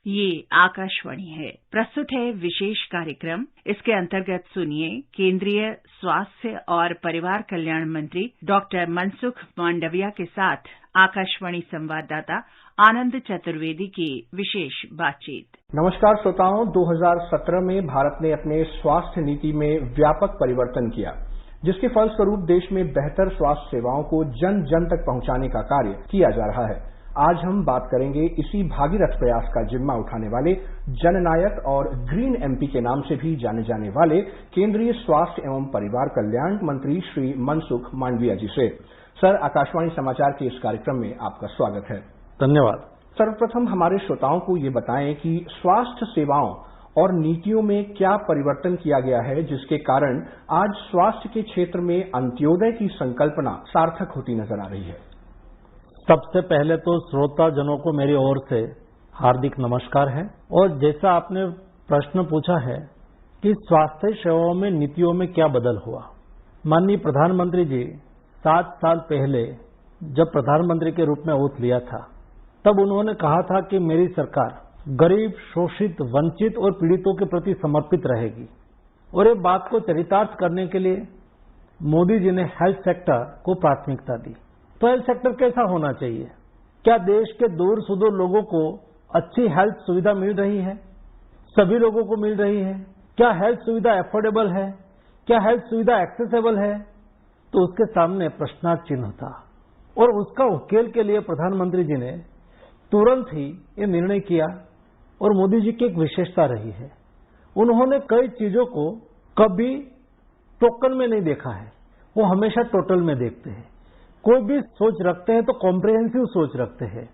ये आकाशवाणी है। प्रस्तुत है विशेष कार्यक्रम। इसके अंतर्गत सुनिए केंद्रीय स्वास्थ्य और परिवार कल्याण मंत्री डॉक्टर मनसुख मांडविया के साथ आकाशवाणी संवाददाता आनंद चतुर्वेदी की विशेष बातचीत। नमस्कार श्रोताओं, 2017 में भारत ने अपने स्वास्थ्य नीति में व्यापक परिवर्तन किया, जिसके फलस्वरूप देश में बेहतर स्वास्थ्य सेवाओं को जन जन तक पहुंचाने का कार्य किया जा रहा है। आज हम बात करेंगे इसी भागीरथ प्रयास का जिम्मा उठाने वाले जननायक और ग्रीन एमपी के नाम से भी जाने जाने वाले केंद्रीय स्वास्थ्य एवं परिवार कल्याण मंत्री श्री मनसुख मांडविया जी से। सर, आकाशवाणी समाचार के इस कार्यक्रम में आपका स्वागत है। धन्यवाद। सर्वप्रथम हमारे श्रोताओं को ये बताएं कि स्वास्थ्य सेवाओं और नीतियों में क्या परिवर्तन किया गया है, जिसके कारण आज स्वास्थ्य के क्षेत्र में अंत्योदय की संकल्पना सार्थक होती नजर आ रही है। सबसे पहले तो श्रोता जनों को मेरी ओर से हार्दिक नमस्कार है। और जैसा आपने प्रश्न पूछा है कि स्वास्थ्य सेवाओं में नीतियों में क्या बदल हुआ, माननीय प्रधानमंत्री जी 7 साल पहले जब प्रधानमंत्री के रूप में ओथ लिया था, तब उन्होंने कहा था कि मेरी सरकार गरीब, शोषित, वंचित और पीड़ितों के प्रति समर्पित रहेगी। और ये बात को चरितार्थ करने के लिए मोदी जी ने हेल्थ सेक्टर को प्राथमिकता दी। तो हेल्थ सेक्टर कैसा होना चाहिए? क्या देश के दूर सुदूर लोगों को अच्छी हेल्थ सुविधा मिल रही है? सभी लोगों को मिल रही है? क्या हेल्थ सुविधा एफोर्डेबल है? क्या हेल्थ सुविधा एक्सेसिबल है? तो उसके सामने प्रश्नार्थ चिन्ह था। और उसका उकेल के लिए प्रधानमंत्री जी ने तुरंत ही ये निर्णय किया। और मोदी जी की एक विशेषता रही है, उन्होंने कई चीजों को कभी टोकन में नहीं देखा है, वो हमेशा टोटल में देखते हैं। कोई भी सोच रखते हैं तो कॉम्प्रिहेंसिव सोच रखते हैं,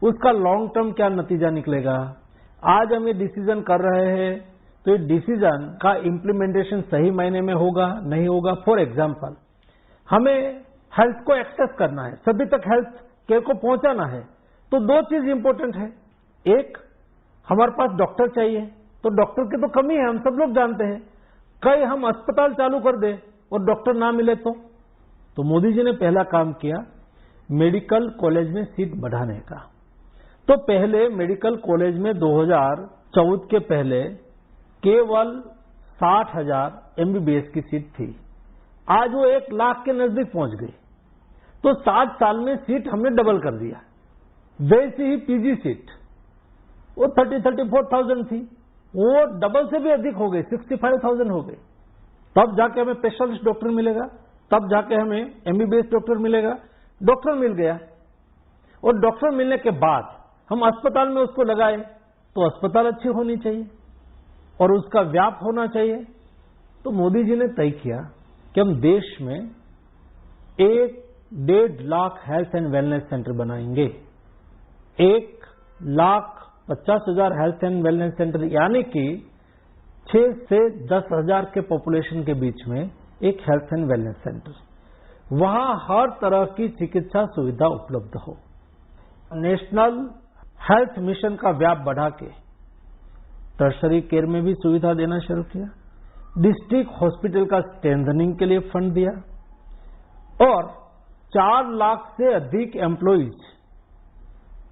उसका लॉन्ग टर्म क्या नतीजा निकलेगा। आज हम ये डिसीजन कर रहे हैं तो ये डिसीजन का इम्प्लीमेंटेशन सही मायने में होगा नहीं होगा। फॉर एग्जाम्पल, हमें हेल्थ को एक्सेस करना है, सभी तक हेल्थ केयर को पहुंचाना है, तो 2 चीज इंपॉर्टेंट है। एक, हमारे पास डॉक्टर चाहिए, तो डॉक्टर की तो कमी है, हम सब लोग जानते हैं। कहीं हम अस्पताल चालू कर दे और डॉक्टर ना मिले तो मोदी जी ने पहला काम किया मेडिकल कॉलेज में सीट बढ़ाने का। तो पहले मेडिकल कॉलेज में 2014 के पहले केवल 60,000 एमबीबीएस की सीट थी, आज वो 1 लाख के नजदीक पहुंच गई। तो 7 साल में सीट हमने डबल कर दिया। वैसी ही पीजी सीट वो 34,000 थी, वो डबल से भी अधिक हो गई, 65,000 हो गई। तब जाके हमें स्पेशलिस्ट डॉक्टर मिलेगा, तब जाके हमें एमबीबीएस डॉक्टर मिलेगा। डॉक्टर मिल गया, और डॉक्टर मिलने के बाद हम अस्पताल में उसको लगाए तो अस्पताल अच्छी होनी चाहिए और उसका व्याप होना चाहिए। तो मोदी जी ने तय किया कि हम देश में 1.5 lakh health and wellness centre बनाएंगे। 1,50,000 हेल्थ एंड वेलनेस सेंटर, यानी कि 6 से 10,000 के पॉपुलेशन के बीच में एक हेल्थ एंड वेलनेस सेंटर, वहां हर तरह की चिकित्सा सुविधा उपलब्ध हो। नेशनल हेल्थ मिशन का व्याप बढ़ा के टर्शरी केयर में भी सुविधा देना शुरू किया। डिस्ट्रिक्ट हॉस्पिटल का स्ट्रेंथनिंग के लिए फंड दिया और 4 लाख से अधिक एम्प्लॉइज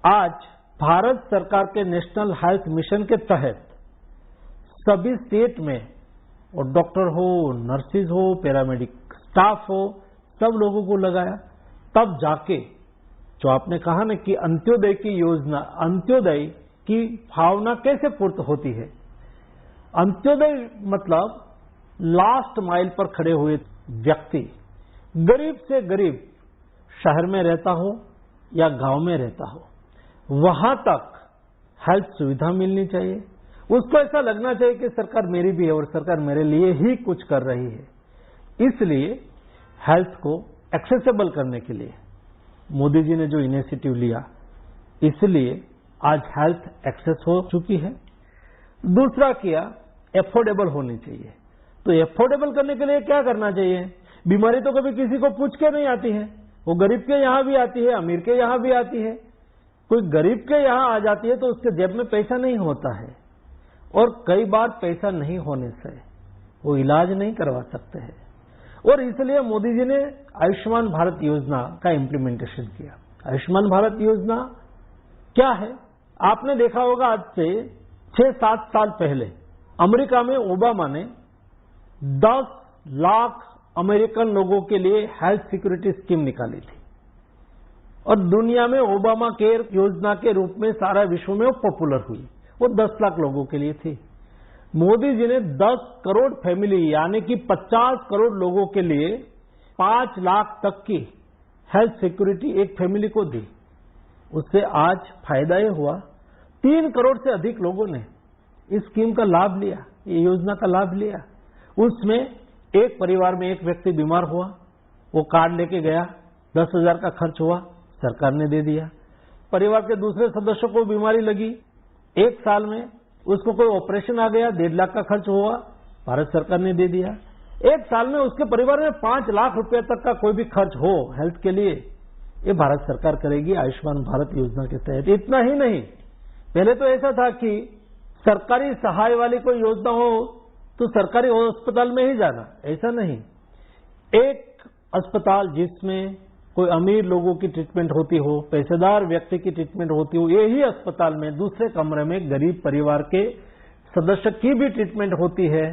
आज भारत सरकार के नेशनल हेल्थ मिशन के तहत सभी स्टेट में, और डॉक्टर हो, नर्सिस हो, पैरामेडिक स्टाफ हो, सब लोगों को लगाया। तब जाके जो आपने कहा ना कि अंत्योदय की योजना, अंत्योदय की भावना कैसे पूर्त होती है। अंत्योदय मतलब लास्ट माइल पर खड़े हुए व्यक्ति, गरीब से गरीब, शहर में रहता हो या गांव में रहता हो, वहां तक हेल्थ सुविधा मिलनी चाहिए। उसको ऐसा लगना चाहिए कि सरकार मेरी भी है और सरकार मेरे लिए ही कुछ कर रही है। इसलिए हेल्थ को एक्सेसिबल करने के लिए मोदी जी ने जो इनिशिएटिव लिया, इसलिए आज हेल्थ एक्सेस हो चुकी है। दूसरा किया, एफोर्डेबल होनी चाहिए। तो एफोर्डेबल करने के लिए क्या करना चाहिए? बीमारी तो कभी किसी को पूछ के नहीं आती है, वो गरीब के यहां भी आती है, अमीर के यहां भी आती है। कोई गरीब के यहां आ जाती है तो उसके जेब में पैसा नहीं होता है, और कई बार पैसा नहीं होने से वो इलाज नहीं करवा सकते हैं। और इसलिए मोदी जी ने आयुष्मान भारत योजना का इम्प्लीमेंटेशन किया। आयुष्मान भारत योजना क्या है? आपने देखा होगा आज से 6-7 साल पहले अमेरिका में ओबामा ने 10 लाख अमेरिकन लोगों के लिए हेल्थ सिक्योरिटी स्कीम निकाली थी और दुनिया में ओबामा केयर योजना के रूप में सारा विश्व में वो पॉपुलर हुई। वो 10 लाख लोगों के लिए थी। मोदी जी ने 10 करोड़ फैमिली यानी कि 50 करोड़ लोगों के लिए 5 लाख तक की हेल्थ सिक्योरिटी एक फैमिली को दी। उससे आज फायदा ये हुआ 3 करोड़ से अधिक लोगों ने इस स्कीम का लाभ लिया, ये योजना का लाभ लिया। उसमें एक परिवार में एक व्यक्ति बीमार हुआ, वो कार्ड लेके गया, 10,000 का खर्च हुआ, सरकार ने दे दिया। परिवार के दूसरे सदस्यों को बीमारी लगी, 1 साल में उसको कोई ऑपरेशन आ गया, 1.5 लाख का खर्च हुआ, भारत सरकार ने दे दिया। 1 साल में उसके परिवार में 5 लाख रुपए तक का कोई भी खर्च हो हेल्थ के लिए, ये भारत सरकार करेगी आयुष्मान भारत योजना के तहत। इतना ही नहीं, पहले तो ऐसा था कि सरकारी सहाय वाली कोई योजना हो तो सरकारी अस्पताल में ही जाना, ऐसा नहीं। एक अस्पताल जिसमें कोई अमीर लोगों की ट्रीटमेंट होती हो, पैसेदार व्यक्ति की ट्रीटमेंट होती हो, यही अस्पताल में दूसरे कमरे में गरीब परिवार के सदस्य की भी ट्रीटमेंट होती है।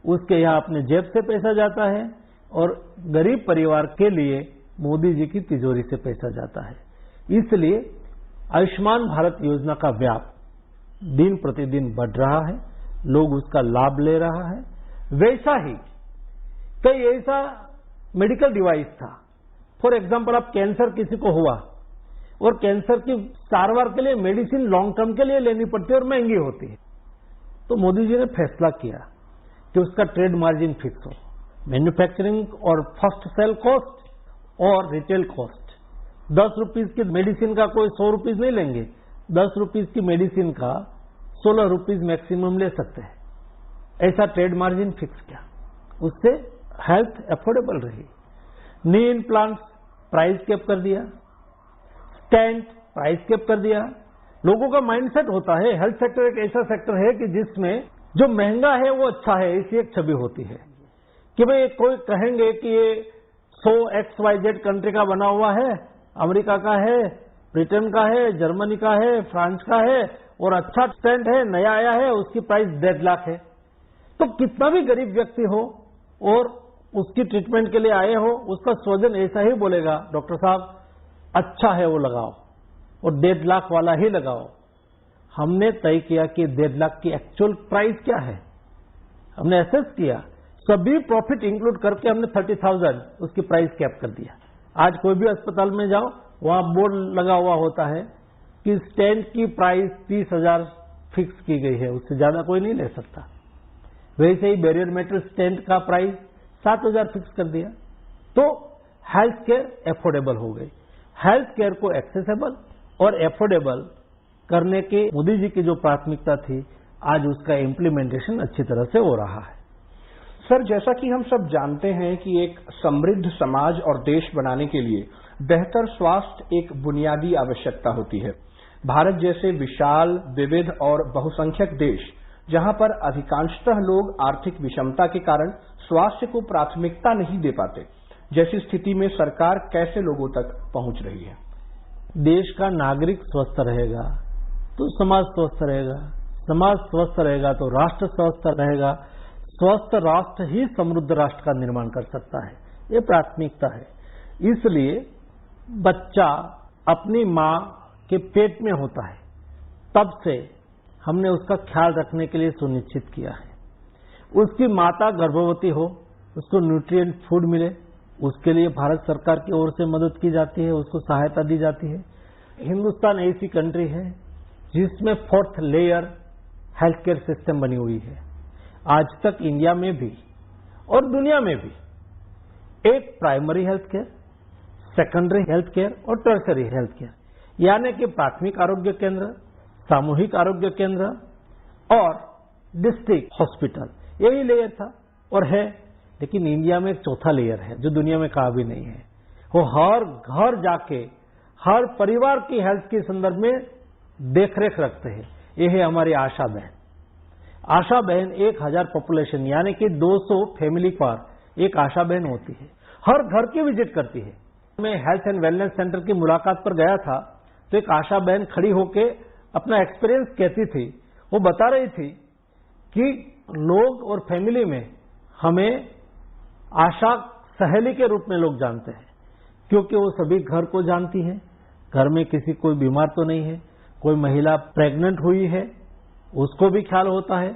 उसके यहाँ अपने जेब से पैसा जाता है और गरीब परिवार के लिए मोदी जी की तिजोरी से पैसा जाता है। इसलिए आयुष्मान भारत योजना का व्याप दिन प्रतिदिन बढ़ रहा है, लोग उसका लाभ ले रहा है। वैसा ही कई ऐसा मेडिकल डिवाइस था, फॉर एग्जाम्पल अब कैंसर किसी को हुआ और कैंसर की सारवार के लिए मेडिसिन लॉन्ग टर्म के लिए लेनी पड़ती है और महंगी होती है, तो मोदी जी ने फैसला किया कि उसका ट्रेड मार्जिन फिक्स हो, मैन्युफैक्चरिंग और फर्स्ट सेल कॉस्ट और रिटेल कॉस्ट। 10 रुपीज की मेडिसिन का कोई 100 रुपीज नहीं लेंगे, 10 रुपीज की मेडिसिन का 16 रुपीज मैक्सिमम ले सकते हैं, ऐसा ट्रेड मार्जिन फिक्स किया। उससे हेल्थ अफोर्डेबल रही। नी इम्प्लांट्स प्राइस कैप कर दिया, स्टेंट प्राइस कैप कर दिया। लोगों का माइंडसेट होता है, हेल्थ सेक्टर एक ऐसा सेक्टर है कि जिसमें जो महंगा है वो अच्छा है, ऐसी एक छवि होती है कि भाई कोई कहेंगे कि ये 100 XYZ कंट्री का बना हुआ है, अमेरिका का है, ब्रिटेन का है, जर्मनी का है, फ्रांस का है और अच्छा स्टेंट है, नया आया है, उसकी प्राइस 1.5 लाख है। तो कितना भी गरीब व्यक्ति हो और उसकी ट्रीटमेंट के लिए आए हो, उसका स्वजन ऐसा ही बोलेगा, डॉक्टर साहब अच्छा है वो लगाओ और 1.5 लाख वाला ही लगाओ। हमने तय किया कि 1.5 लाख की एक्चुअल प्राइस क्या है, हमने एसेस किया, सभी प्रॉफिट इंक्लूड करके हमने 30,000 उसकी प्राइस कैप कर दिया। आज कोई भी अस्पताल में जाओ, वहां बोर्ड लगा हुआ होता है कि स्टेंट की प्राइस 30,000 फिक्स की गई है, उससे ज्यादा कोई नहीं ले सकता। वैसे ही बैरियर मेटल स्टेंट का प्राइस 7,000 फिक्स कर दिया। तो हेल्थ केयर एफोर्डेबल हो गई। हेल्थ केयर को एक्सेसिबल और एफोर्डेबल करने की मोदी जी की जो प्राथमिकता थी, आज उसका इम्प्लीमेंटेशन अच्छी तरह से हो रहा है। सर, जैसा कि हम सब जानते हैं कि एक समृद्ध समाज और देश बनाने के लिए बेहतर स्वास्थ्य एक बुनियादी आवश्यकता होती है। भारत जैसे विशाल, विविध और बहुसंख्यक देश, जहां पर अधिकांशतः लोग आर्थिक विषमता के कारण स्वास्थ्य को प्राथमिकता नहीं दे पाते, जैसी स्थिति में सरकार कैसे लोगों तक पहुंच रही है? देश का नागरिक स्वस्थ रहेगा तो समाज स्वस्थ रहेगा, समाज स्वस्थ रहेगा तो राष्ट्र स्वस्थ रहेगा, स्वस्थ राष्ट्र ही समृद्ध राष्ट्र का निर्माण कर सकता है। ये प्राथमिकता है। इसलिए बच्चा अपनी मां के पेट में होता है, तब से हमने उसका ख्याल रखने के लिए सुनिश्चित किया है। उसकी माता गर्भवती हो, उसको न्यूट्रिएंट फूड मिले, उसके लिए भारत सरकार की ओर से मदद की जाती है, उसको सहायता दी जाती है। हिंदुस्तान ऐसी कंट्री है जिसमें 4th layer health care system बनी हुई है। आज तक इंडिया में भी और दुनिया में भी एक primary health care, secondary health care और टर्सरी हेल्थ केयर, यानी कि प्राथमिक आरोग्य केंद्र, सामूहिक आरोग्य केंद्र और डिस्ट्रिक्ट हॉस्पिटल, यही लेयर था और है। लेकिन इंडिया में एक चौथा लेयर है जो दुनिया में कहा भी नहीं है। वो हर घर जाके हर परिवार की हेल्थ के संदर्भ में देखरेख रखते हैं। ये है हमारी आशा बहन। आशा बहन 1000 पॉपुलेशन यानी कि 200 फैमिली पर एक आशा बहन होती है, हर घर की विजिट करती है। मैं हेल्थ एंड वेलनेस सेंटर की मुलाकात पर गया था तो एक आशा बहन खड़ी होके अपना एक्सपीरियंस कहती थी, वो बता रही थी कि लोग और फैमिली में हमें आशा सहेली के रूप में लोग जानते हैं, क्योंकि वो सभी घर को जानती हैं, घर में किसी कोई बीमार तो नहीं है, कोई महिला प्रेग्नेंट हुई है उसको भी ख्याल होता है,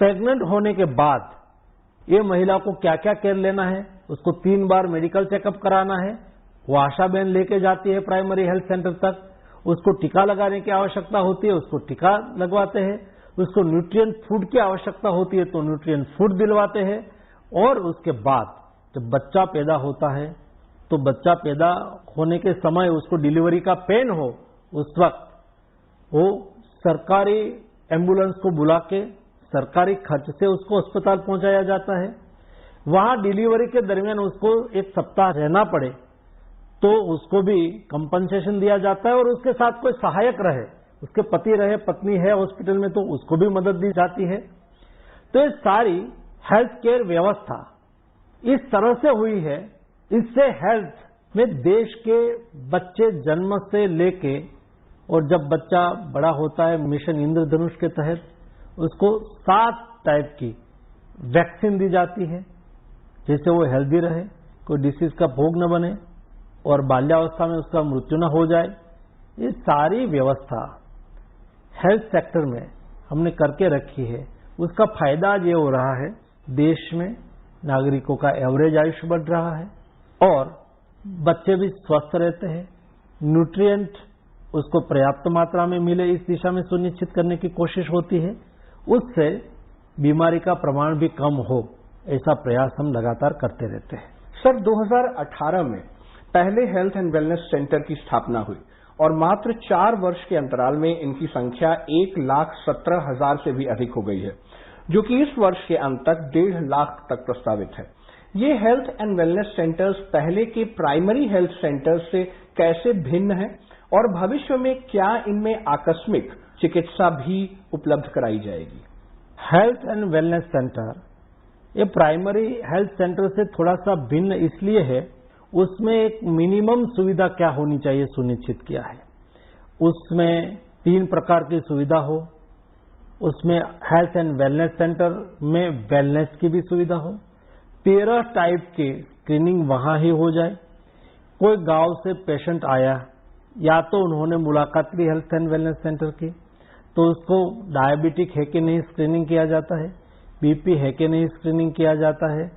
प्रेग्नेंट होने के बाद ये महिला को क्या क्या केयर लेना है, उसको 3 बार मेडिकल चेकअप कराना है, वो आशा बहन लेके जाती है प्राइमरी हेल्थ सेंटर तक, उसको टीका लगाने की आवश्यकता होती है, उसको टीका लगवाते हैं, उसको न्यूट्रिएंट फूड की आवश्यकता होती है तो न्यूट्रिएंट फूड दिलवाते हैं, और उसके बाद जब बच्चा पैदा होता है तो बच्चा पैदा होने के समय उसको डिलीवरी का पेन हो, उस वक्त वो सरकारी एम्बुलेंस को बुला के सरकारी खर्च से उसको अस्पताल पहुंचाया जाता है। वहां डिलीवरी के दरमियान उसको 1 सप्ताह रहना पड़े तो उसको भी कंपनसेशन दिया जाता है, और उसके साथ कोई सहायक रहे, उसके पति रहे, पत्नी है हॉस्पिटल में तो उसको भी मदद दी जाती है। तो ये सारी हेल्थ केयर व्यवस्था इस तरह से हुई है, इससे हेल्थ में देश के बच्चे जन्म से लेके और जब बच्चा बड़ा होता है मिशन इंद्रधनुष के तहत उसको 7 टाइप की वैक्सीन दी जाती है, जिससे वो हेल्दी रहे, कोई डिसीज का भोग न बने और बाल्यावस्था में उसका मृत्यु न हो जाए। ये सारी व्यवस्था हेल्थ सेक्टर में हमने करके रखी है, उसका फायदा आज ये हो रहा है, देश में नागरिकों का एवरेज आयुष्य बढ़ रहा है और बच्चे भी स्वस्थ रहते हैं, न्यूट्रिएंट उसको पर्याप्त मात्रा में मिले इस दिशा में सुनिश्चित करने की कोशिश होती है, उससे बीमारी का प्रमाण भी कम हो, ऐसा प्रयास हम लगातार करते रहते हैं। सर, 2018 में पहले हेल्थ एंड वेलनेस सेंटर की स्थापना हुई और मात्र 4 वर्ष के अंतराल में इनकी संख्या 1,17,000 से भी अधिक हो गई है, जो कि इस वर्ष के अंत तक 1.5 लाख तक प्रस्तावित है। ये हेल्थ एंड वेलनेस सेंटर्स पहले के प्राइमरी हेल्थ सेंटर्स से कैसे भिन्न है और भविष्य में क्या इनमें आकस्मिक चिकित्सा भी उपलब्ध कराई जाएगी? हेल्थ एंड वेलनेस सेंटर ये प्राइमरी हेल्थ सेंटर से थोड़ा सा भिन्न इसलिए है, उसमें एक मिनिमम सुविधा क्या होनी चाहिए सुनिश्चित किया है। उसमें 3 प्रकार की सुविधा हो, उसमें हेल्थ एंड वेलनेस सेंटर में वेलनेस की भी सुविधा हो, 13 टाइप की स्क्रीनिंग वहां ही हो जाए। कोई गांव से पेशेंट आया या तो उन्होंने मुलाकात की हेल्थ एंड वेलनेस सेंटर की तो उसको डायबिटिक है कि नहीं स्क्रीनिंग किया जाता है, बीपी है कि नहीं स्क्रीनिंग किया जाता है,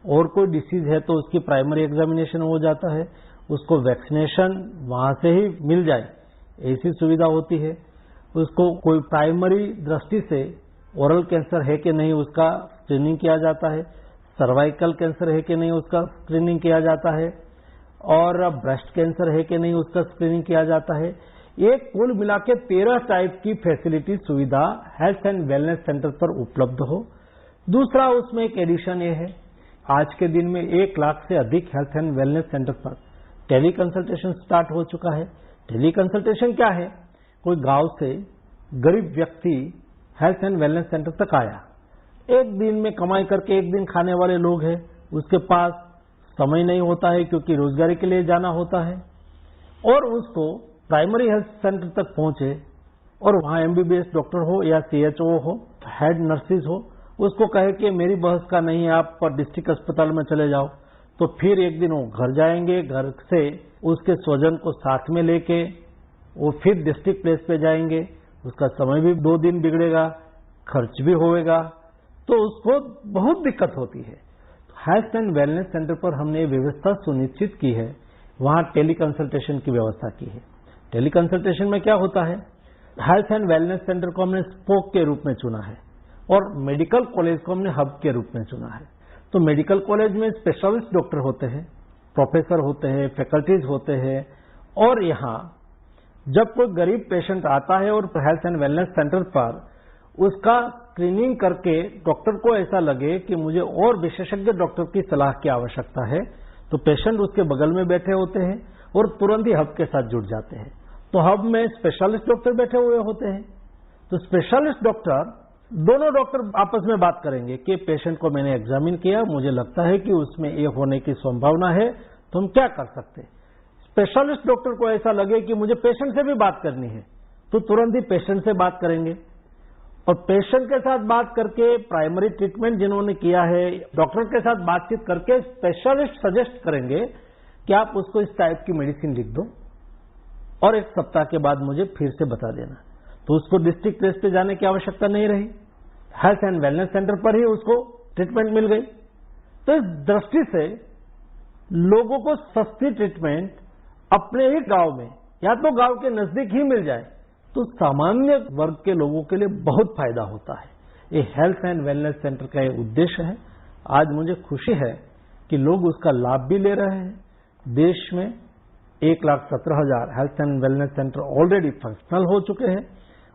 और कोई डिसीज है तो उसकी प्राइमरी एग्जामिनेशन हो जाता है, उसको वैक्सीनेशन वहां से ही मिल जाए ऐसी सुविधा होती है। उसको कोई प्राइमरी दृष्टि से ओरल कैंसर है कि नहीं उसका स्क्रीनिंग किया जाता है, सर्वाइकल कैंसर है कि नहीं उसका स्क्रीनिंग किया जाता है, और ब्रेस्ट कैंसर है कि नहीं उसका स्क्रीनिंग किया जाता है। ये कुल मिला के 13 टाइप की फैसिलिटी सुविधा हेल्थ एंड वेलनेस सेंटर पर उपलब्ध हो। दूसरा उसमें एक एडिशन ये है, आज के दिन में 1 लाख से अधिक हेल्थ एंड वेलनेस सेंटर पर टेली कंसल्टेशन स्टार्ट हो चुका है। टेली कंसल्टेशन क्या है? कोई गांव से गरीब व्यक्ति हेल्थ एंड वेलनेस सेंटर तक आया, एक दिन में कमाई करके एक दिन खाने वाले लोग हैं, उसके पास समय नहीं होता है क्योंकि रोजगारी के लिए जाना होता है, और उसको प्राइमरी हेल्थ सेंटर तक पहुंचे और वहां एमबीबीएस डॉक्टर हो या सीएचओ हो, हेड नर्सिस हो, उसको कहे कि मेरी बहस का नहीं है, आप डिस्ट्रिक्ट अस्पताल में चले जाओ, तो फिर एक दिन वो घर जाएंगे, घर से उसके स्वजन को साथ में लेके वो फिर डिस्ट्रिक्ट प्लेस पे जाएंगे, उसका समय भी 2 दिन बिगड़ेगा, खर्च भी होएगा, तो उसको बहुत दिक्कत होती है। हेल्थ एंड वेलनेस सेंटर पर हमने ये व्यवस्था सुनिश्चित की है, वहां टेली कंसल्टेशन की व्यवस्था की है। टेली कंसल्टेशन में क्या होता है, हेल्थ एंड वेलनेस सेंटर को हमने स्पोक के रूप में चुना है और मेडिकल कॉलेज को हमने हब के रूप में चुना है। तो मेडिकल कॉलेज में स्पेशलिस्ट डॉक्टर होते हैं, प्रोफेसर होते हैं, फैकल्टीज होते हैं, और यहाँ जब कोई गरीब पेशेंट आता है और हेल्थ एंड वेलनेस सेंटर पर उसका स्क्रीनिंग करके डॉक्टर को ऐसा लगे कि मुझे और विशेषज्ञ डॉक्टर की सलाह की आवश्यकता है, तो पेशेंट उसके बगल में बैठे होते हैं और तुरंत ही हब के साथ जुड़ जाते हैं। तो हब में स्पेशलिस्ट डॉक्टर बैठे हुए होते हैं, तो स्पेशलिस्ट डॉक्टर, दोनों डॉक्टर आपस में बात करेंगे कि पेशेंट को मैंने एग्जामिन किया, मुझे लगता है कि उसमें ये होने की संभावना है, तो हम क्या कर सकते हैं। स्पेशलिस्ट डॉक्टर को ऐसा लगे कि मुझे पेशेंट से भी बात करनी है, तो तुरंत ही पेशेंट से बात करेंगे और पेशेंट के साथ बात करके प्राइमरी ट्रीटमेंट जिन्होंने किया है, डॉक्टर के साथ बातचीत करके स्पेशलिस्ट सजेस्ट करेंगे कि आप उसको इस टाइप की मेडिसिन लिख दो और 1 सप्ताह के बाद मुझे फिर से बता देना। तो उसको डिस्ट्रिक्ट टेस्ट पे जाने की आवश्यकता नहीं रही, हेल्थ एंड वेलनेस सेंटर पर ही उसको ट्रीटमेंट मिल गई। तो इस दृष्टि से लोगों को सस्ती ट्रीटमेंट अपने ही गांव में या तो गांव के नजदीक ही मिल जाए तो सामान्य वर्ग के लोगों के लिए बहुत फायदा होता है। ये हेल्थ एंड वेलनेस सेंटर का ये उद्देश्य है। आज मुझे खुशी है कि लोग उसका लाभ भी ले रहे हैं। देश में 1,17,000 health and wellness centre already functional हो चुके हैं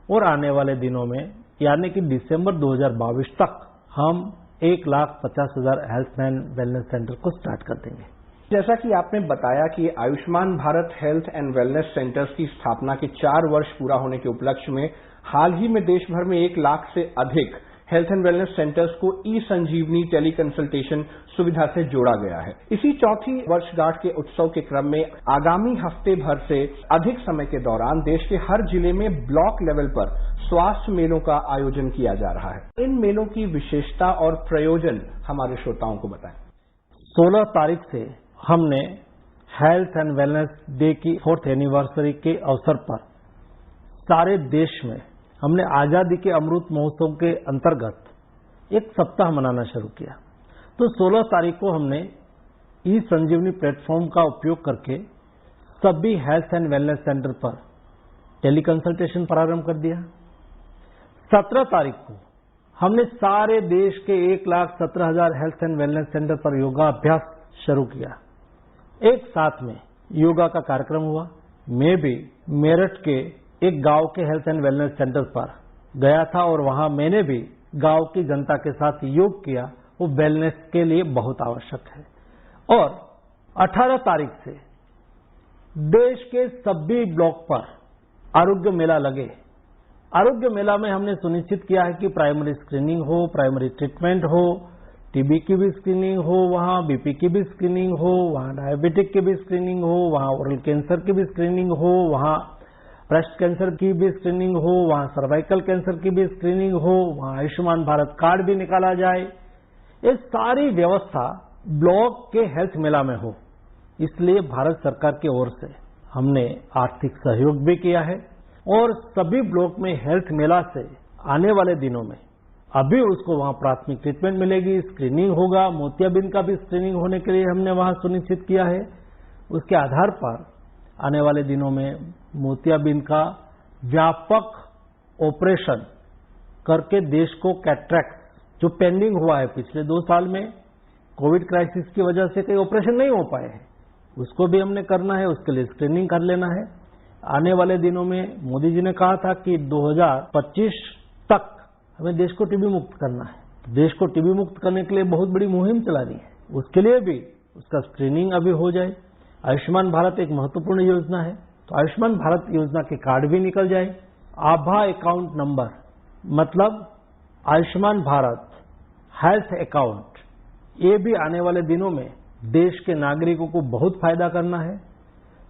और आने वाले दिनों में यानी कि दिसंबर 2022 तक हम 1,50,000 हेल्थ एंड वेलनेस सेंटर को स्टार्ट कर देंगे। जैसा कि आपने बताया कि Ayushman Bharat health and wellness centres की स्थापना के 4 वर्ष पूरा होने के उपलक्ष्य में हाल ही में देश भर में 1 लाख से अधिक हेल्थ एंड वेलनेस सेंटर्स को ई-संजीवनी टेली कंसल्टेशन सुविधा से जोड़ा गया है। इसी चौथी वर्षगांठ के उत्सव के क्रम में आगामी हफ्ते भर से अधिक समय के दौरान देश के हर जिले में ब्लॉक लेवल पर स्वास्थ्य मेलों का आयोजन किया जा रहा है। इन मेलों की विशेषता और प्रयोजन हमारे श्रोताओं को बताएं। 16 तारीख से हमने हेल्थ एंड वेलनेस डे की 4th एनिवर्सरी के अवसर पर सारे देश में हमने आजादी के अमृत महोत्सव के अंतर्गत एक सप्ताह मनाना शुरू किया। तो 16 तारीख को हमने ई संजीवनी प्लेटफॉर्म का उपयोग करके सभी हेल्थ एंड वेलनेस सेंटर पर टेली कंसल्टेशन प्रारंभ कर दिया। 17 तारीख को हमने सारे देश के 1,17,000 हेल्थ एंड वेलनेस सेंटर पर योगाभ्यास शुरू किया। एक साथ में योगा का कार्यक्रम हुआ। मैं भी मेरठ के एक गांव के हेल्थ एंड वेलनेस सेंटर पर गया था और वहां मैंने भी गांव की जनता के साथ योग किया। वो वेलनेस के लिए बहुत आवश्यक है। और 18 तारीख से देश के सभी ब्लॉक पर आरोग्य मेला लगे। आरोग्य मेला में हमने सुनिश्चित किया है कि प्राइमरी स्क्रीनिंग हो, प्राइमरी ट्रीटमेंट हो, टीबी की भी स्क्रीनिंग हो, वहां बीपी की भी स्क्रीनिंग हो, वहां डायबिटिक की भी स्क्रीनिंग हो, वहां ओरल कैंसर की भी स्क्रीनिंग हो, वहां ब्रेस्ट कैंसर की भी स्क्रीनिंग हो, वहां सर्वाइकल कैंसर की भी स्क्रीनिंग हो, वहां आयुष्मान भारत कार्ड भी निकाला जाए। ये सारी व्यवस्था ब्लॉक के हेल्थ मेला में हो, इसलिए भारत सरकार की ओर से हमने आर्थिक सहयोग भी किया है और सभी ब्लॉक में हेल्थ मेला से आने वाले दिनों में अभी उसको वहां प्राथमिक ट्रीटमेंट मिलेगी, स्क्रीनिंग होगा। मोतियाबिंद का भी स्क्रीनिंग होने के लिए हमने वहां सुनिश्चित किया है। उसके आधार पर आने वाले दिनों में मोतियाबिंद का व्यापक ऑपरेशन करके देश को कैटरेक्ट जो पेंडिंग हुआ है पिछले 2 साल में कोविड क्राइसिस की वजह से कई ऑपरेशन नहीं हो पाए हैं, उसको भी हमने करना है। उसके लिए स्क्रीनिंग कर लेना है। आने वाले दिनों में मोदी जी ने कहा था कि 2025 तक हमें देश को टीबी मुक्त करना है। देश को टीबी मुक्त करने के लिए बहुत बड़ी मुहिम चलानी है। उसके लिए भी उसका स्क्रीनिंग अभी हो जाए। आयुष्मान भारत एक महत्वपूर्ण योजना है, तो आयुष्मान भारत योजना के कार्ड भी निकल जाए। आभा अकाउंट नंबर मतलब आयुष्मान भारत हेल्थ अकाउंट, ये भी आने वाले दिनों में देश के नागरिकों को बहुत फायदा करना है।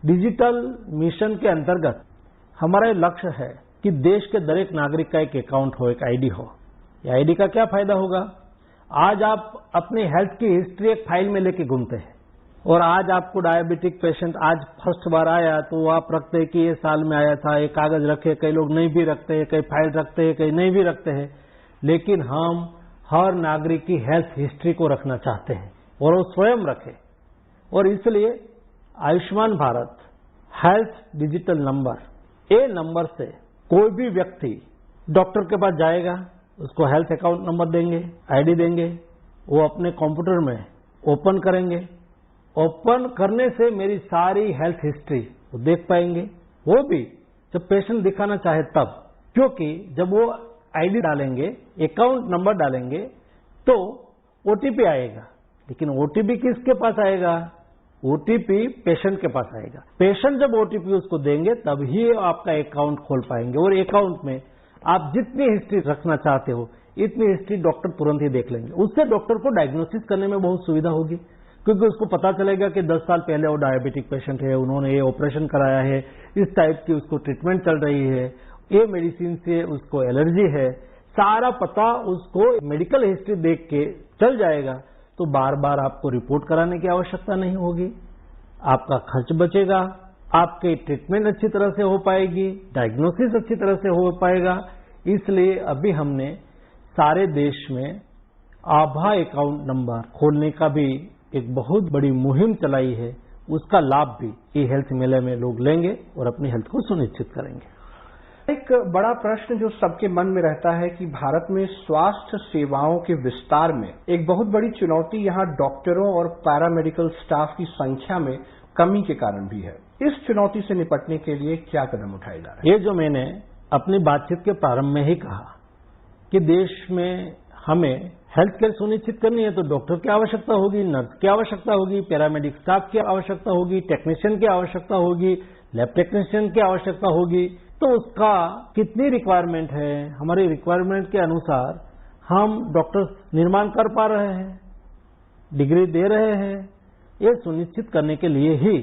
डिजिटल मिशन के अंतर्गत हमारा ये लक्ष्य है कि देश के दरेक नागरिक का एक अकाउंट हो, एक आईडी हो। ये आईडी का क्या फायदा होगा? आज आप अपने हेल्थ की हिस्ट्री एक फाइल में लेके घूमते हैं और आज आपको डायबिटिक पेशेंट आज फर्स्ट बार आया तो आप रखते हैं कि ये साल में आया था, ये कागज रखे। कई लोग नहीं भी रखते हैं, कई फाइल रखते हैं, कई नहीं भी रखते हैं। लेकिन हम हर नागरिक की हेल्थ हिस्ट्री को रखना चाहते हैं और वो स्वयं रखे। और इसलिए Ayushman Bharat health digital number, ये नंबर से कोई भी व्यक्ति डॉक्टर के पास जाएगा, उसको हेल्थ अकाउंट नंबर देंगे, आईडी देंगे, वो अपने कंप्यूटर में ओपन करेंगे। ओपन करने से मेरी सारी हेल्थ हिस्ट्री वो देख पाएंगे। वो भी जब पेशेंट दिखाना चाहे तब, क्योंकि जब वो आईडी डालेंगे, अकाउंट नंबर डालेंगे तो ओटीपी आएगा। लेकिन ओटीपी किसके पास आएगा? ओटीपी पेशेंट के पास आएगा। पेशेंट जब ओटीपी उसको देंगे तब ही आपका अकाउंट खोल पाएंगे और अकाउंट में आप जितनी हिस्ट्री रखना चाहते हो इतनी हिस्ट्री डॉक्टर तुरंत ही देख लेंगे। उससे डॉक्टर को डायग्नोसिस करने में बहुत सुविधा होगी, क्योंकि उसको पता चलेगा कि 10 साल पहले वो डायबिटिक पेशेंट है, उन्होंने ये ऑपरेशन कराया है, इस टाइप की उसको ट्रीटमेंट चल रही है ये मेडिसिन से उसको एलर्जी है, सारा पता उसको मेडिकल हिस्ट्री देख के चल जाएगा, तो बार बार आपको रिपोर्ट कराने की आवश्यकता नहीं होगी, आपका खर्च बचेगा, आपके ट्रीटमेंट अच्छी तरह से हो पाएगी, डायग्नोसिस अच्छी तरह से हो पाएगा। इसलिए अभी हमने सारे देश में आभा अकाउंट नंबर खोलने का भी एक बहुत बड़ी मुहिम चलाई है, उसका लाभ भी ई हेल्थ मेले में लोग लेंगे और अपनी हेल्थ को सुनिश्चित करेंगे। एक बड़ा प्रश्न जो सबके मन में रहता है कि भारत में स्वास्थ्य सेवाओं के विस्तार में एक बहुत बड़ी चुनौती यहाँ डॉक्टरों और पैरामेडिकल स्टाफ की संख्या में कमी के कारण भी है। इस चुनौती से निपटने के लिए क्या कदम उठाए जा रहे हैं? ये जो मैंने अपनी बातचीत के प्रारंभ में ही कहा कि देश में हमें हेल्थ केयर सुनिश्चित करनी है तो डॉक्टर की आवश्यकता होगी, नर्स की आवश्यकता होगी, पैरामेडिक स्टाफ की आवश्यकता होगी, टेक्नीशियन की आवश्यकता होगी, लैब टेक्नीशियन की आवश्यकता होगी। तो उसका कितनी रिक्वायरमेंट है, हमारी रिक्वायरमेंट के अनुसार हम डॉक्टर्स निर्माण कर पा रहे हैं, डिग्री दे रहे हैं, ये सुनिश्चित करने के लिए ही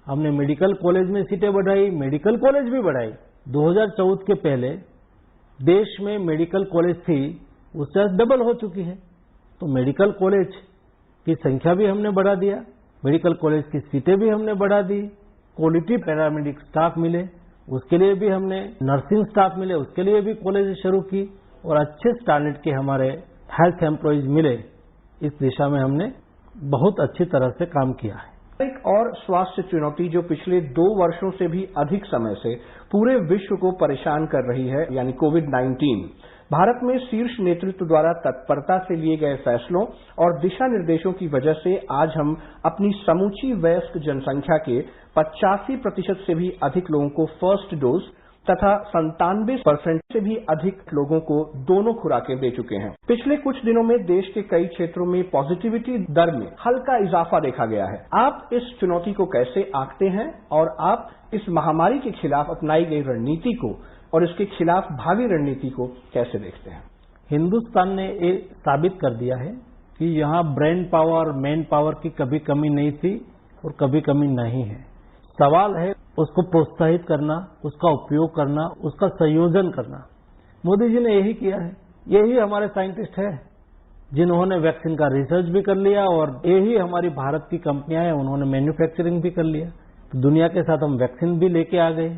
हमने मेडिकल कॉलेज में सीटें बढ़ाई, मेडिकल कॉलेज भी बढ़ाई। 2014 के पहले देश में मेडिकल कॉलेज थी, उससे डबल हो चुकी है। तो मेडिकल कॉलेज की संख्या भी हमने बढ़ा दिया, मेडिकल कॉलेज की सीटें भी हमने बढ़ा दी, क्वालिटी पैरामेडिक स्टाफ मिले उसके लिए भी हमने, नर्सिंग स्टाफ मिले उसके लिए भी कॉलेज शुरू की, और अच्छे स्टैंडर्ड के हमारे हेल्थ एम्प्लॉयज मिले। इस दिशा में हमने बहुत अच्छी तरह से काम किया है। एक और स्वास्थ्य चुनौती जो पिछले 2 वर्षों से भी अधिक समय से पूरे विश्व को परेशान कर रही है, यानी कोविड-19। भारत में शीर्ष नेतृत्व द्वारा तत्परता से लिए गए फैसलों और दिशा निर्देशों की वजह से आज हम अपनी समूची वयस्क जनसंख्या के 85% से भी अधिक लोगों को फर्स्ट डोज तथा 97% से भी अधिक लोगों को दोनों खुराकें दे चुके हैं। पिछले कुछ दिनों में देश के कई क्षेत्रों में पॉजिटिविटी दर में हल्का इजाफा देखा गया है। आप इस चुनौती को कैसे आंकते हैं और आप इस महामारी के खिलाफ अपनाई गई रणनीति को और इसके खिलाफ भावी रणनीति को कैसे देखते हैं? हिंदुस्तान ने ये साबित कर दिया है कि यहाँ ब्रेन पावर, मैन पावर की कभी कमी नहीं थी और कभी कमी नहीं है। सवाल है उसको प्रोत्साहित करना, उसका उपयोग करना, उसका संयोजन करना। मोदी जी ने यही किया है, यही हमारे साइंटिस्ट है जिन्होंने वैक्सीन का रिसर्च भी कर लिया, और यही हमारी भारत की कंपनियां हैं, उन्होंने मैन्युफैक्चरिंग भी कर लिया। तो दुनिया के साथ हम वैक्सीन भी लेके आ गए,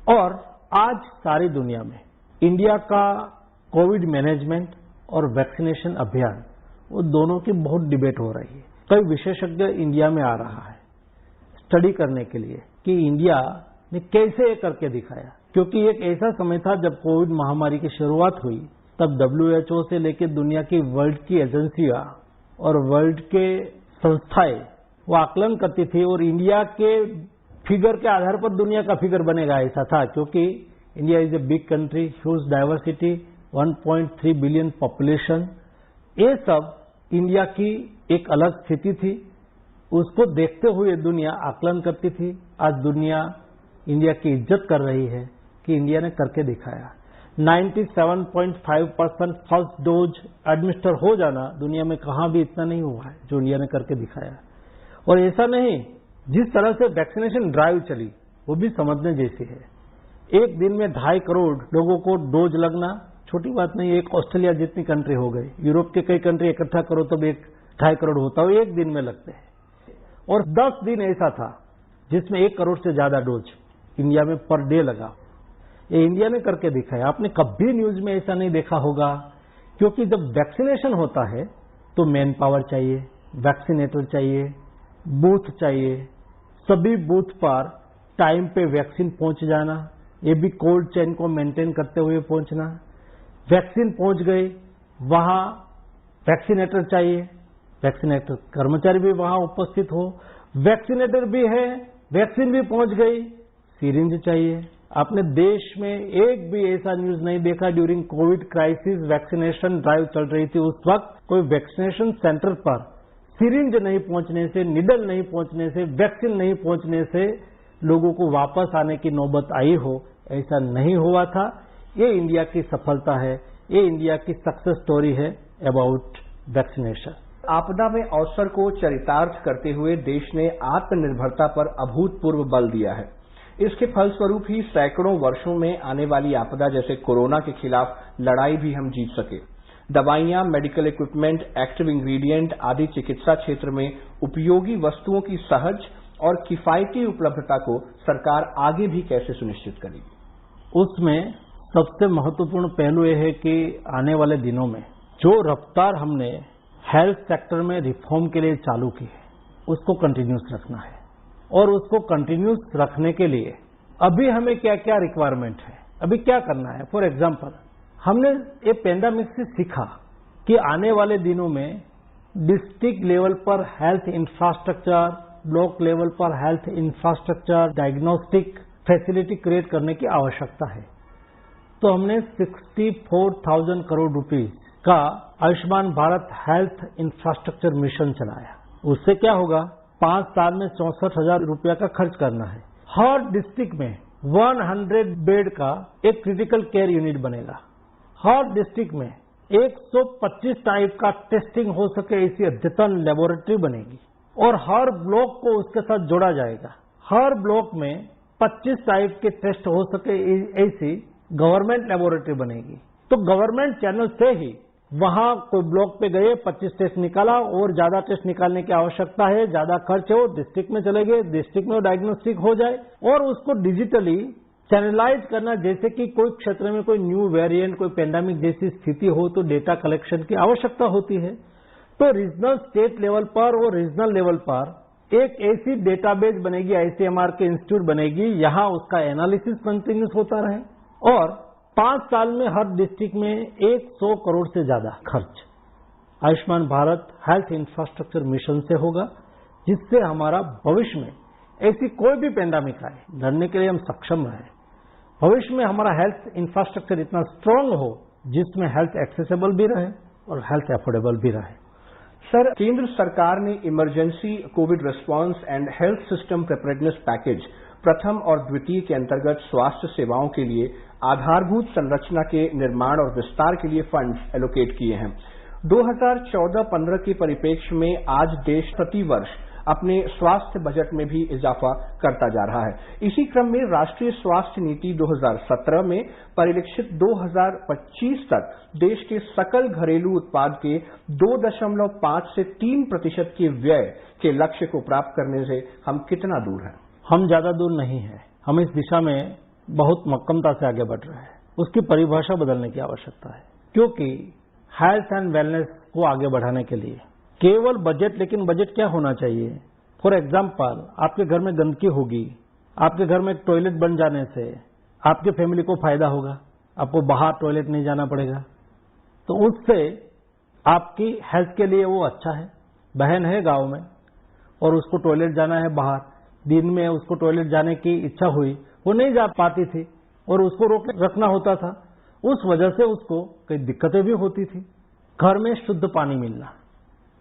और आज सारी दुनिया में इंडिया का कोविड मैनेजमेंट और वैक्सीनेशन अभियान, वो दोनों की बहुत डिबेट हो रही है। कई विशेषज्ञ इंडिया में आ रहा है स्टडी करने के लिए कि इंडिया ने कैसे ये करके दिखाया, क्योंकि एक ऐसा समय था जब कोविड महामारी की शुरुआत हुई, तब WHO से लेकर दुनिया की वर्ल्ड की एजेंसियां और वर्ल्ड के संस्थाएं वो आकलन करती थी, और इंडिया के फिगर के आधार पर दुनिया का फिगर बनेगा ऐसा था, क्योंकि India is a big country, huge diversity, 1.3 billion population. ये सब इंडिया की एक अलग स्थिति थी, उसको देखते हुए दुनिया आकलन करती थी। आज दुनिया इंडिया की इज्जत कर रही है कि इंडिया ने करके दिखाया। 97.5% फर्स्ट डोज एडमिनिस्टर हो जाना दुनिया में कहाँ भी इतना नहीं हुआ है जो इंडिया ने करके दिखाया। और ऐसा नहीं, जिस तरह से वैक्सीनेशन ड्राइव चली वो भी समझने जैसी है। एक दिन में 2.5 करोड़ लोगों को डोज लगना छोटी बात नहीं। एक ऑस्ट्रेलिया जितनी कंट्री हो गई, यूरोप के कई कंट्री इकट्ठा करो तब 2.5 करोड़ होता है, एक दिन में लगते हैं। और 10 दिन ऐसा था जिसमें 1 करोड़ से ज्यादा डोज इंडिया में पर डे लगा। ये इंडिया ने करके दिखाया। आपने कभी न्यूज में ऐसा नहीं देखा होगा, क्योंकि जब वैक्सीनेशन होता है तो मैन पावर चाहिए, वैक्सीनेटर चाहिए, बूथ चाहिए, सभी बूथ पर टाइम पे वैक्सीन पहुंच जाना, ये भी कोल्ड चेन को मेंटेन करते हुए पहुंचना। वैक्सीन पहुंच गई, वहां वैक्सीनेटर चाहिए, वैक्सीनेटर कर्मचारी भी वहां उपस्थित हो, वैक्सीनेटर भी है, वैक्सीन भी पहुंच गई, सिरिंज चाहिए। आपने देश में एक भी ऐसा न्यूज नहीं देखा during Covid crisis vaccination drive चल रही थी, उस वक्त कोई वैक्सीनेशन सेंटर पर सिरिंज नहीं पहुंचने से, निडल नहीं पहुंचने से, वैक्सीन नहीं पहुंचने से लोगों को वापस आने की नौबत आई हो, ऐसा नहीं हुआ था। ये इंडिया की सफलता है, ये इंडिया की सक्सेस स्टोरी है अबाउट वैक्सीनेशन। आपदा में अवसर को चरितार्थ करते हुए देश ने आत्मनिर्भरता पर अभूतपूर्व बल दिया है। इसके फलस्वरूप ही सैकड़ों वर्षों में आने वाली आपदा जैसे कोरोना के खिलाफ लड़ाई भी हम जीत सके। दवाइयां, मेडिकल इक्विपमेंट, एक्टिव इंग्रेडिएंट आदि चिकित्सा क्षेत्र में उपयोगी वस्तुओं की सहज और किफायती उपलब्धता को सरकार आगे भी कैसे सुनिश्चित करेगी? उसमें सबसे महत्वपूर्ण पहलू यह है कि आने वाले दिनों में जो रफ्तार हमने हेल्थ सेक्टर में रिफॉर्म के लिए चालू की है उसको कंटिन्यूस रखना है। और उसको कंटिन्यूस रखने के लिए अभी हमें क्या क्या रिक्वायरमेंट है, अभी क्या करना है। फॉर एग्जाम्पल, हमने ये पेंडेमिक से सीखा कि आने वाले दिनों में डिस्ट्रिक्ट लेवल पर हेल्थ इंफ्रास्ट्रक्चर, ब्लॉक लेवल पर health infrastructure, diagnostic facility create करने की आवश्यकता है। तो हमने 64,000 करोड़ रुपए का Ayushman Bharat health infrastructure mission चलाया। उससे क्या होगा, 5 साल में 64,000 रुपया का खर्च करना है। हर डिस्ट्रिक्ट में 100 बेड का एक क्रिटिकल केयर यूनिट बनेगा। हर डिस्ट्रिक्ट में 125 टाइप का टेस्टिंग हो सके ऐसी अद्यतन लेबोरेटरी बनेगी और हर ब्लॉक को उसके साथ जोड़ा जाएगा। हर ब्लॉक में 25 टाइप के टेस्ट हो सके ऐसी गवर्नमेंट लेबोरेटरी बनेगी। तो गवर्नमेंट चैनल से ही वहां कोई ब्लॉक पे गए, 25 टेस्ट निकाला और ज्यादा टेस्ट निकालने की आवश्यकता है, ज्यादा खर्च हो, डिस्ट्रिक्ट में चले गए, डिस्ट्रिक्ट में डायग्नोस्टिक हो जाए और उसको डिजिटली चैनलाइज करना। जैसे कि कोई क्षेत्र में कोई न्यू वेरिएंट, कोई पेंडेमिक जैसी स्थिति हो तो डेटा कलेक्शन की आवश्यकता होती है। तो रीजनल स्टेट लेवल पर और रीजनल लेवल पर एक ऐसी डेटाबेस बनेगी, आईसीएमआर के इंस्टीट्यूट बनेगी, यहां उसका एनालिसिस कंटिन्यूस होता रहे और 5 साल में हर डिस्ट्रिक्ट में 100 करोड़ से ज्यादा खर्च Ayushman Bharat health infrastructure mission से होगा, जिससे हमारा भविष्य में ऐसी कोई भी पेंडेमिक आए, लड़ने के लिए हम सक्षम रहे। भविष्य में हमारा हेल्थ इंफ्रास्ट्रक्चर इतना स्ट्रांग हो जिसमें हेल्थ एक्सेसिबल भी रहे और हेल्थ अफोर्डेबल भी रहे। सर, केंद्र सरकार ने emergency Covid response and health system preparedness package प्रथम और द्वितीय के अंतर्गत स्वास्थ्य सेवाओं के लिए आधारभूत संरचना के निर्माण और विस्तार के लिए फंड्स एलोकेट किए हैं। 2014-15 के परिप्रेक्ष्य में आज देश प्रति वर्ष अपने स्वास्थ्य बजट में भी इजाफा करता जा रहा है। इसी क्रम में राष्ट्रीय स्वास्थ्य नीति 2017 में परिलक्षित 2025 तक देश के सकल घरेलू उत्पाद के 2.5 से 3% के व्यय के लक्ष्य को प्राप्त करने से हम कितना दूर हैं? हम ज्यादा दूर नहीं हैं। हम इस दिशा में बहुत मक्कमता से आगे बढ़ रहे हैं। उसकी परिभाषा बदलने की आवश्यकता है, क्योंकि हेल्थ एंड वेलनेस को आगे बढ़ाने के लिए केवल बजट, लेकिन बजट क्या होना चाहिए? फॉर एग्जाम्पल, आपके घर में गंदगी होगी, आपके घर में एक टॉयलेट बन जाने से आपके फैमिली को फायदा होगा, आपको बाहर टॉयलेट नहीं जाना पड़ेगा, तो उससे आपकी हेल्थ के लिए वो अच्छा है। बहन है गांव में और उसको टॉयलेट जाना है बाहर, दिन में उसको टॉयलेट जाने की इच्छा हुई, वो नहीं जा पाती थी और उसको रोक रखना होता था। उस वजह से उसको कई दिक्कतें भी होती थी। घर में शुद्ध पानी मिलना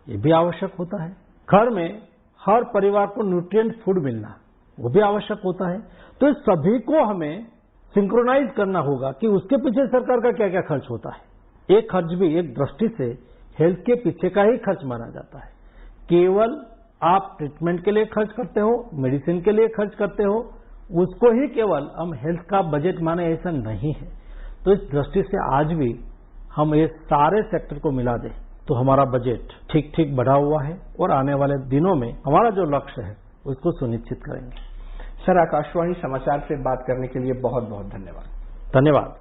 ये भी आवश्यक होता है। घर में हर परिवार को न्यूट्रिएंट फूड मिलना वो भी आवश्यक होता है। तो इस सभी को हमें सिंक्रोनाइज करना होगा कि उसके पीछे सरकार का क्या क्या खर्च होता है। एक खर्च भी एक दृष्टि से हेल्थ के पीछे का ही खर्च माना जाता है। केवल आप ट्रीटमेंट के लिए खर्च करते हो, मेडिसिन के लिए खर्च करते हो, उसको ही केवल हम हेल्थ का बजट माने, ऐसा नहीं है। तो इस दृष्टि से आज भी हम ये सारे सेक्टर को मिला दें तो हमारा बजट ठीक ठीक बढ़ा हुआ है और आने वाले दिनों में हमारा जो लक्ष्य है उसको सुनिश्चित करेंगे। सर, आकाशवाणी समाचार से बात करने के लिए बहुत बहुत धन्यवाद। धन्यवाद।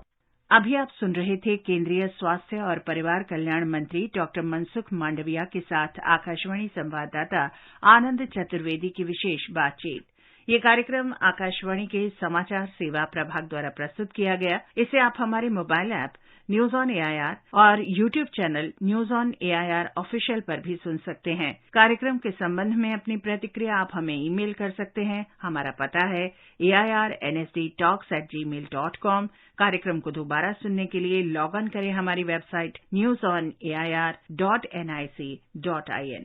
अभी आप सुन रहे थे केंद्रीय स्वास्थ्य और परिवार कल्याण मंत्री डॉक्टर मनसुख मांडविया के साथ आकाशवाणी संवाददाता आनंद चतुर्वेदी की विशेष बातचीत। ये कार्यक्रम आकाशवाणी के समाचार सेवा प्रभाग द्वारा प्रस्तुत किया गया। इसे आप हमारे mobile app news on AIR और YouTube channel news on AIR official पर भी सुन सकते हैं। कार्यक्रम के संबंध में अपनी प्रतिक्रिया आप हमें ईमेल कर सकते हैं। हमारा पता है airnsdtalks@gmail.com। कार्यक्रम को दोबारा सुनने के लिए लॉग ऑन करें हमारी वेबसाइट newsonair.nic.in।